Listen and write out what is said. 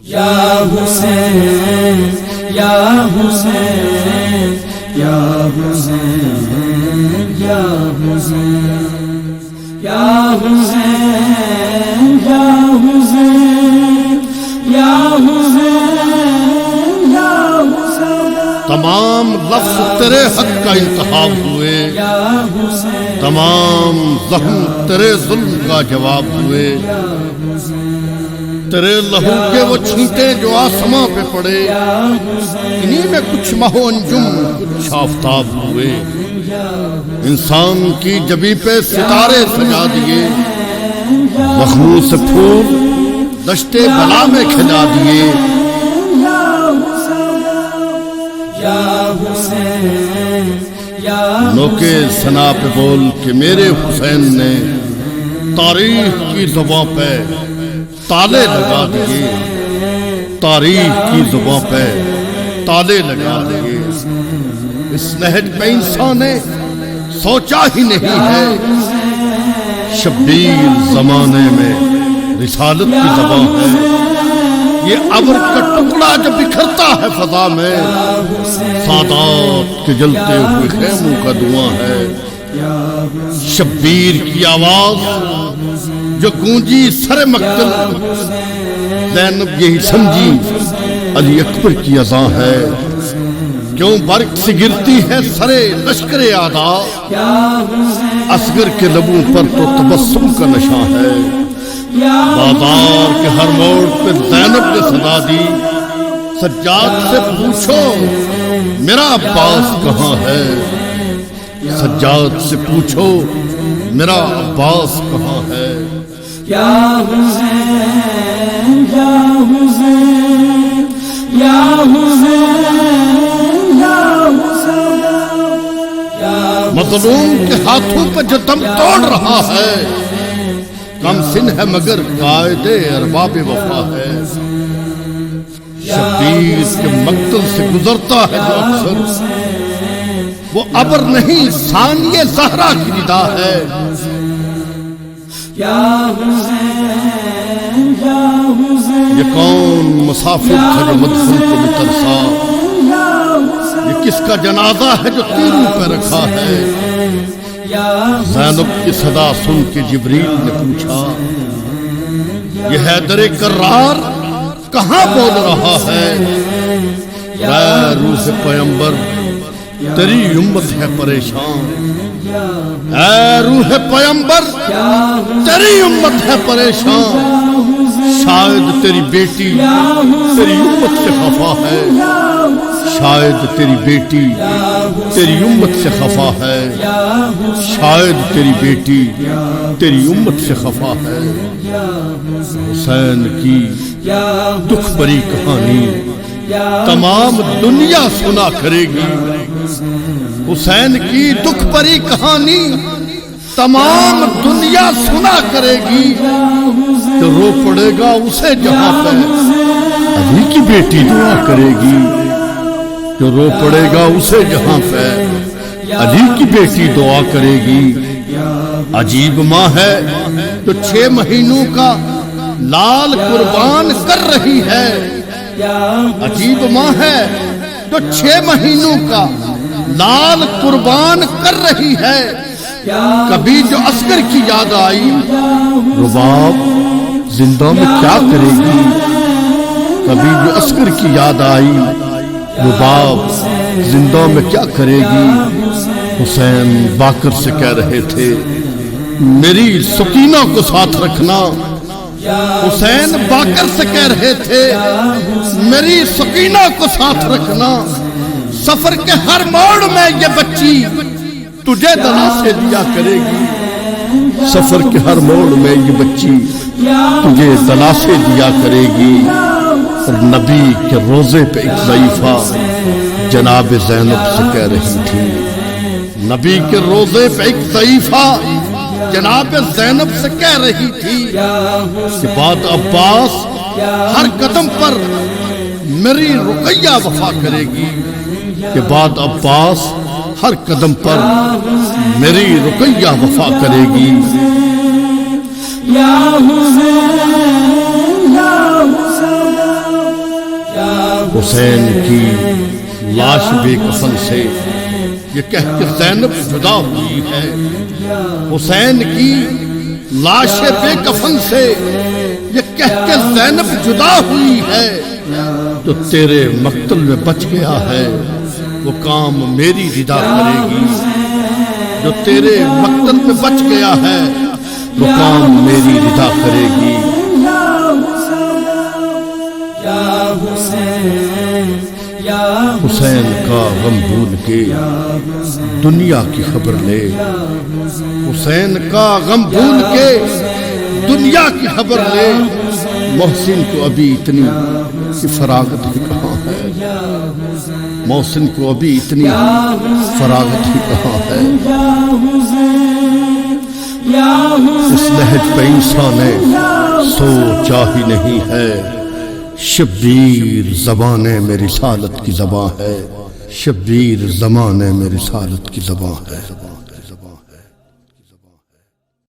یا حسین یا حسین یا حسین یا حسین یا حسین یا حسین یا حسین یا حسین تمام لفظ تیرے حق کا انتخاب ہوئے، تمام زخم تیرے ظلم کا جواب ہوئے، تیرے لہو کے وہ چھینٹے جو آسماں پہ پڑے، انہی میں کچھ ماہ و انجم کچھ آفتاب ہوئے، انسان کی جبی پہ ستارے سجا دیے، زخموں سے پھول دشتے بلا میں کھلا دیے۔ نوکے ثنا پہ بول کہ میرے حسین نے تاریخ کی زباں پہ تالے لگا دیے، تاریخ کی زباں پہ تالے لگا دیے۔ اس نہج پہ انسان نے سوچا ہی نہیں ہے، شبیر زمانے میں رسالت کی زباں ہے، یہ ابر کا ٹکڑا جو بکھرتا ہے فضا میں، سادات کے جلتے ہوئے خیموں کا دھواں ہے۔ شبیر کی آواز جو گونجی سر مقتل، زینب یہی سمجھی علی اکبر کی اذان ہے۔ کیوں برق سے گرتی ہے سرے لشکر اعداء، اصغر کے لبوں پر تو تبسم کا نشاں ہے۔ بازار کے ہر موڑ پہ زینب نے صدا دی، سجاد سے پوچھو میرا عباس کہاں ہے، سجاد سے پوچھو میرا عباس کہاں ہے۔ یا حسین یا حسین یا حسین یا حسین، مظلوم کے ہاتھوں پہ جو دم توڑ رہا ہے، کم سن ہے مگر قائد ارباب وفا ہے۔ شبیر کے مقتل سے گزرتا ہے جو اکثر، وہ ابر نہیں ثانیہ زہرا کی ندا ہے۔ یہ کون مسافر تھا جو مدفن کو بھی ترسا، یہ کس کا جنازہ ہے جو تیروں پہ رکھا ہے۔ زینب کی صدا سن کے جبریل نے پوچھا، یہ حیدر کرار کہاں بول رہا ہے؟ اے روح پیمبر تیری امت ہے پریشان، اے روح پیمبر تیری امت ہے پریشان، شاید تیری بیٹی تیری امت سے خفا ہے، شاید تیری بیٹی تیری امت سے خفا ہے، شاید تیری بیٹی تیری امت سے خفا ہے۔ حسین کی دکھ بری کہانی تمام دنیا سنا کرے گی، حسین کی دکھ بری کہانی تمام دنیا سنا کرے گی، تو رو پڑے گا اسے جہاں پہ علی کی بیٹی دعا کرے گی، جو رو پڑے گا اسے جہاں پہ علی کی بیٹی دعا کرے گی۔ عجیب ماں ہے جو 6 مہینوں کا لال قربان کر رہی ہے، عجیب ماں ہے جو 6 مہینوں کا لال قربان کر رہی ہے۔ کبھی جو عسکر کی یاد آئی، رباب زندہ میں کیا کرے گی؟ کبھی جو عسکر کی یاد آئی، رباب زندہ میں کیا کرے گی؟ حسین باقر سے کہہ رہے تھے میری سکینہ کو ساتھ رکھنا، حسین باقر سے کہہ رہے تھے میری سکینہ کو ساتھ رکھنا، سفر کے ہر موڑ میں یہ بچی تجھے دلاسے دیا کرے گی، سفر کے ہر موڑ میں یہ بچی تجھے دلاسے دیا کرے گی۔ اور نبی کے روزے پہ ایک ضعیفہ جناب زینب سے کہہ رہی تھی، نبی کے روزے پہ ایک ضعیفہ جناب زینب سے کہہ رہی تھی کہ بعد عباس ہر قدم پر میری رقیہ وفا کرے گی، کہ بعد عباس ہر قدم پر میری رقیہ وفا کرے گی۔ یا حسین یا حسین حسین کی لاش بے کفن سے یہ کہہ کے زینب جدا ہوئی ہے، حسین کی لاش بے کفن سے یہ کہہ کے زینب جدا ہوئی ہے، جو تیرے مقتل میں بچ گیا ہے وہ کام میری رضا کرے گی، جو تیرے مقتل میں بچ گیا ہے وہ کام میری رضا کرے گی۔ حسین کا غم بھول کے دنیا کی خبر لے، حسین کا غم بھول کے دنیا کی خبر لے، محسن کو ابھی اتنی فراغت ہی کہاں ہے، محسن کو ابھی اتنی فراغت ہی کہاں ہے۔ اس لہج پہ انسان نے سوچا ہی نہیں ہے، شبیر زبان میں رسالت کی زباں ہے، شبیر زبان میں رسالت کی زباں ہے۔